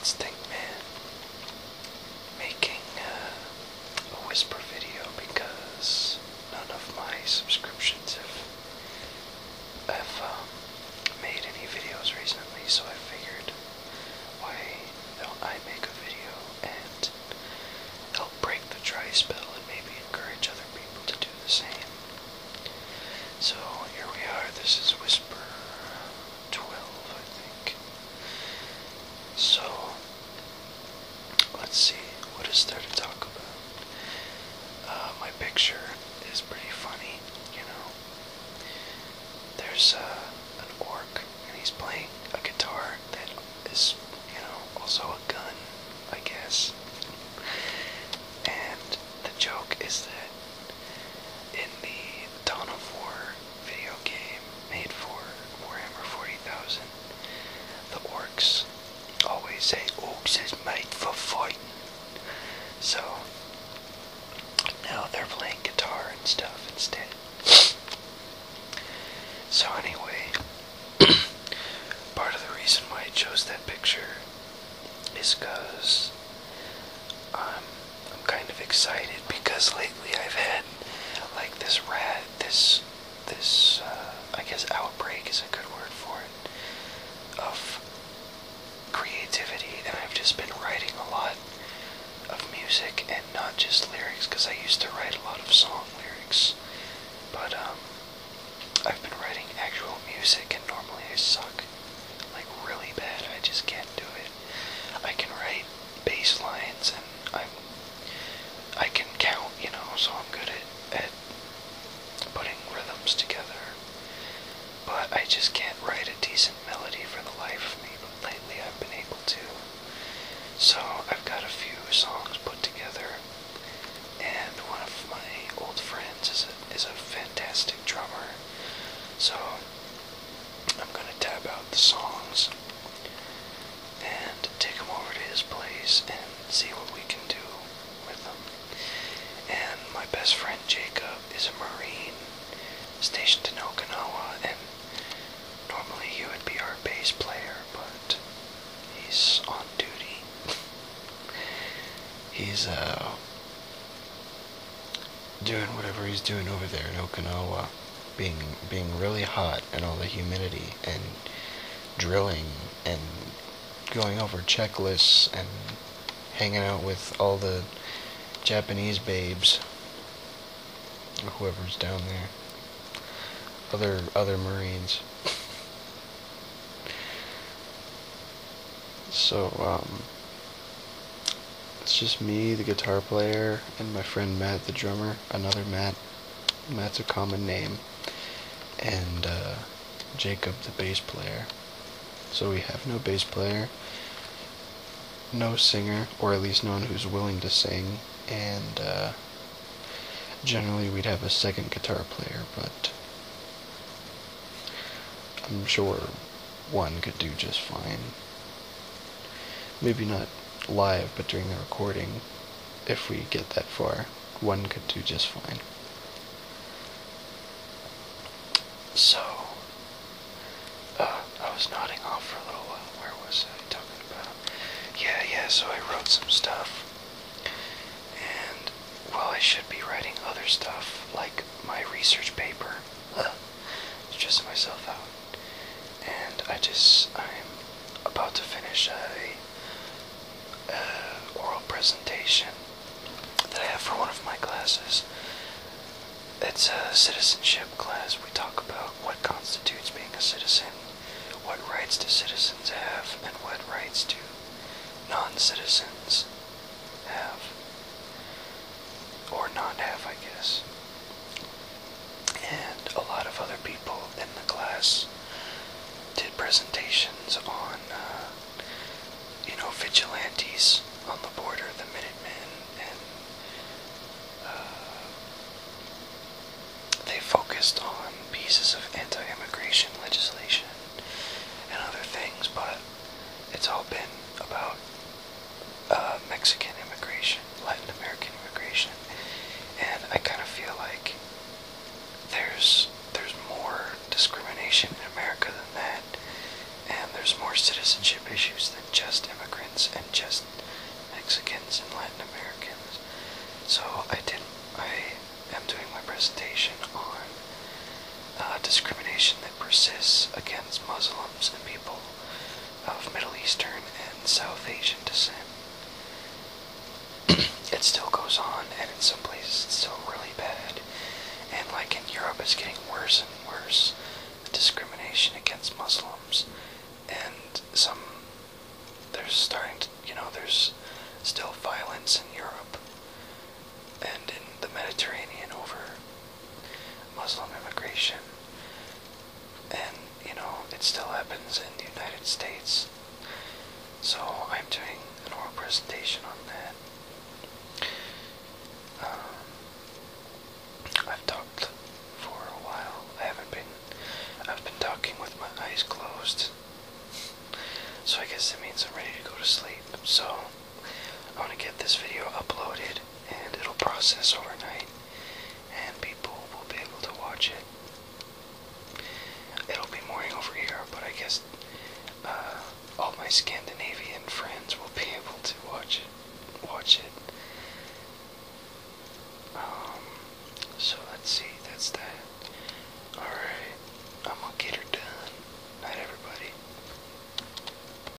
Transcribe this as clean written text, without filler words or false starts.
let's think, man. Making a whisper video because none of my subscriptions have made any videos recently, so I figured, why don't I make a video and help break the dry spell and maybe encourage other people to do the same. So here we are. This is Whisper 12, I think. So let's see, what is there to talk about? My picture is pretty funny, you know. There's an orc, and he's playing a guitar that is, you know, also a gun, I guess. And the joke is that in the Dawn of War video game made for Warhammer 40,000, the orcs always say, Orkz is made for fighting. So now they're playing guitar and stuff instead. So anyway, part of the reason why I chose that picture is because I'm kind of excited, because lately I've had like this I guess outbreak is a good word for it, of creativity, and I've just been writing a lot of music and not just lyrics, because I used to write a lot of song lyrics, but I've been writing actual music, and normally I suck, like really bad. I just can't do it. I can write bass lines, and I can count, you know, so I'm good at putting rhythms together, but I just can't write a decent melody for the life of me. But lately I've been able to. So I've got a few songs put together, and one of my old friends is a fantastic drummer. So I'm gonna tab out the songs and take them over to his place and see what we can do with them. And my best friend Jacob is a Marine stationed in Okinawa, and normally he would be our bass player, but he's on duty. He's doing whatever he's doing over there in Okinawa, being really hot, and all the humidity, and drilling, and going over checklists, and hanging out with all the Japanese babes, or whoever's down there, other Marines. So it's just me, the guitar player, and my friend Matt, the drummer. Another Matt. Matt's a common name. And Jacob, the bass player. So we have no bass player, no singer, or at least no one who's willing to sing, and generally we'd have a second guitar player, but I'm sure one could do just fine. Maybe not live, but during the recording, if we get that far, one could do just fine. So, I was nodding off for a little while. Where was I talking about? Yeah, so I wrote some stuff, and, well, I should be writing other stuff, like my research paper, stressing myself out, and I'm about to finish a oral presentation that I have for one of my classes. It's a citizenship class. We talk about what constitutes being a citizen, what rights do citizens have, and what rights do non-citizens have, or not have, I guess. And a lot of other people in the class did presentations on, vigilantes on the border, the Minutemen, and they focused on pieces of anti-immigration legislation and other things, but it's all been about Mexican immigration, Latin American immigration, and I kind of feel like there's more discrimination in America than that, and there's there's more citizenship issues than just immigrants and just Mexicans and Latin Americans. So I am doing my presentation on discrimination that persists against Muslims and people of Middle Eastern and South Asian descent. It still goes on, and in some places it's still really bad. And like in Europe, it's getting worse and worse, the discrimination against Muslims. And there's starting to, there's still violence in Europe and in the Mediterranean over Muslim immigration. And, it still happens in the United States. So I'm doing an oral presentation on that. I've talked for a while. I've been talking with my eyes closed. So I guess that means I'm ready to go to sleep. So I want to get this video uploaded, and it'll process overnight, and people will be able to watch it. It'll be morning over here, but I guess all my Scandinavian